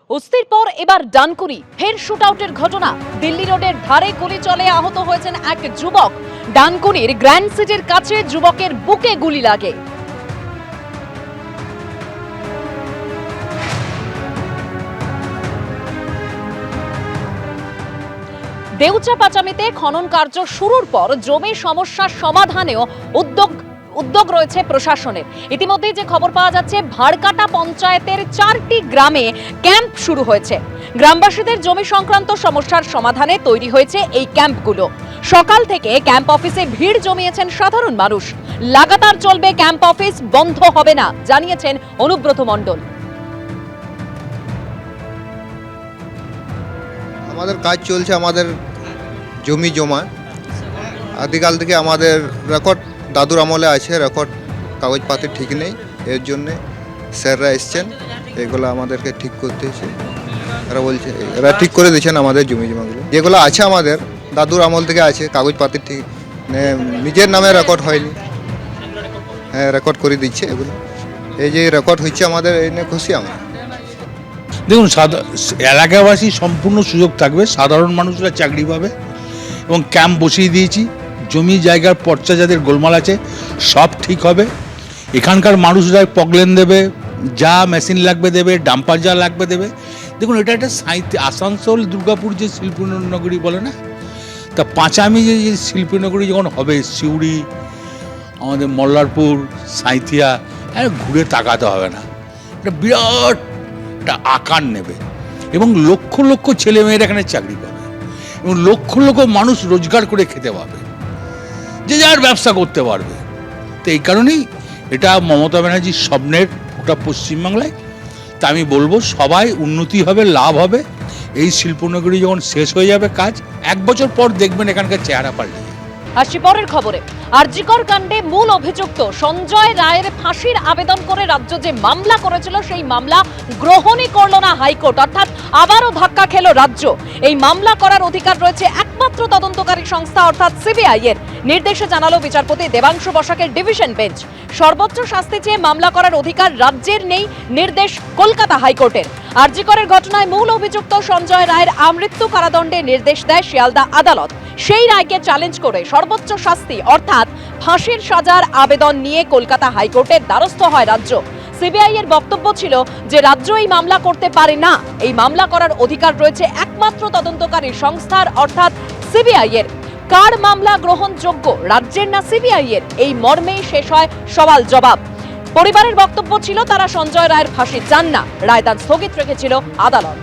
অস্থির পর এবার ডানকুনি ফের শুটআউটের ঘটনা। দিল্লি রোডের ধারে গুলি চলে আহত হয়েছেন এক যুবক। ডানকুনির গ্র্যান্ড সিটির কাছে যুবকের বুকে গুলি লাগে। দেউচা পাচামিতে খনন কার্য শুরুর পর জমি সমস্যার সমাধানেও উদ্যোগ রয়েছে প্রশাসনের। ইতিমধ্যেই যে খবর পাওয়া যাচ্ছে, ভাড়কাটা পঞ্চায়েতের 4টি গ্রামে ক্যাম্প শুরু হয়েছে। গ্রামবাসীদের জমি সংক্রান্ত সমস্যার সমাধানে তৈরি হয়েছে এই ক্যাম্পগুলো। সকাল থেকে ক্যাম্প অফিসে ভিড় জমিয়েছেন সাধারণ মানুষ। লাগাতার চলবে ক্যাম্প অফিস, বন্ধ হবে না, জানিয়েছেন অনুব্রত মণ্ডল। আমাদের কাজ চলছে, আমাদের জমি জমা আদিকাল থেকে আমাদের রেকর্ড দাদুর আমলে আছে, রেকর্ড কাগজপাতি ঠিক নেই। এর জন্যে স্যাররা এসছেন, এগুলো আমাদেরকে ঠিক করতে হয়েছে। এরা বলছে, এরা ঠিক করে দিচ্ছেন আমাদের জমি জমাগুলো যেগুলো আছে, আমাদের দাদুর আমল থেকে আছে, কাগজপাতি ঠিক নিজের নামে রেকর্ড হয়নি। হ্যাঁ, রেকর্ড করে দিচ্ছে এগুলো। এই যে রেকর্ড হচ্ছে আমাদের, এই নিয়ে খুশি আমরা। দেখুন, এলাকাবাসী সম্পূর্ণ সুযোগ থাকবে, সাধারণ মানুষরা চাকরি পাবে এবং ক্যাম্প বসিয়ে দিয়েছি। জমি জায়গার পর্চা যাদের গোলমাল আছে সব ঠিক হবে। এখানকার মানুষরা পগলেন দেবে, যা মেশিন লাগবে দেবে, ডাম্পার যা লাগবে দেবে। দেখুন, এটা একটা আসানসোল দুর্গাপুর যে শিল্পনগরী বলে না, তা পাঁচামি যে শিল্পনগরী যখন হবে, সিউড়ি, আমাদের মল্লারপুর, সাঁইথিয়া, ঘুরে তাকাতে হবে না। এটা বিরাট একটা আকার নেবে এবং লক্ষ লক্ষ ছেলেমেয়েরা এখানে চাকরি পাবে এবং লক্ষ লক্ষ মানুষ রোজগার করে খেতে পাবে, যে যার ব্যবসা করতে পারবে। তো এই কারণেই এটা মমতা ব্যানার্জির স্বপ্নের ওটা পশ্চিমবাংলায়। তা আমি বলবো, সবাই উন্নতি হবে, লাভ হবে। এই শিল্পনগরী যখন শেষ হয়ে যাবে কাজ, 1 বছর পর দেখবেন এখানকার চেহারা পাল্টে। আসছি পরের খবরে। আরজিকর কাণ্ডে মূল অভিযুক্ত সঞ্জয় রায়ের ফাঁসির আবেদন করে রাজ্য যে মামলা করেছিল, সেই মামলা গ্রহণই করল না হাইকোর্ট। অর্থাৎ আবারও ধাক্কা খেল রাজ্য। এই মামলা করার অধিকার রয়েছে একমাত্র তদন্তকারী সংস্থা অর্থাৎ সিবিআই এর। নির্দেশে জানালো বিচারপতি দেবাংশু বসাকের ডিভিশন বেঞ্চ। সর্বোচ্চ শাস্তি চেয়ে মামলা করার অধিকার রাজ্যের নেই, নির্দেশ কলকাতা হাইকোর্টের। আরজিকরের ঘটনায় মূল অভিযুক্ত সঞ্জয় রায়ের আমৃত্যু কারাদণ্ডের নির্দেশ দেয় শিয়ালদা আদালত। সেই রায়কে চ্যালেঞ্জ করে সর্বোচ্চ শাস্তি অর্থাৎ ফাঁসির সাজার আবেদন নিয়ে কলকাতা হাইকোর্টের দ্বারস্থ হয় রাজ্য। সিবিআই এর বক্তব্য ছিল যে রাজ্য এই মামলা করতে পারে না, এই মামলা করার অধিকার রয়েছে একমাত্র তদন্তকারী সংস্থার অর্থাৎ সিবিআই এর। কার মামলা গ্রহণযোগ্য, রাজ্যের না সিবিআই এর? এই মর্মেই শেষ হয় সওয়াল জবাব। পরিবারের বক্তব্য ছিল তারা সঞ্জয় রায়ের ফাঁসি চান না। রায়দান স্থগিত রেখেছিল আদালত।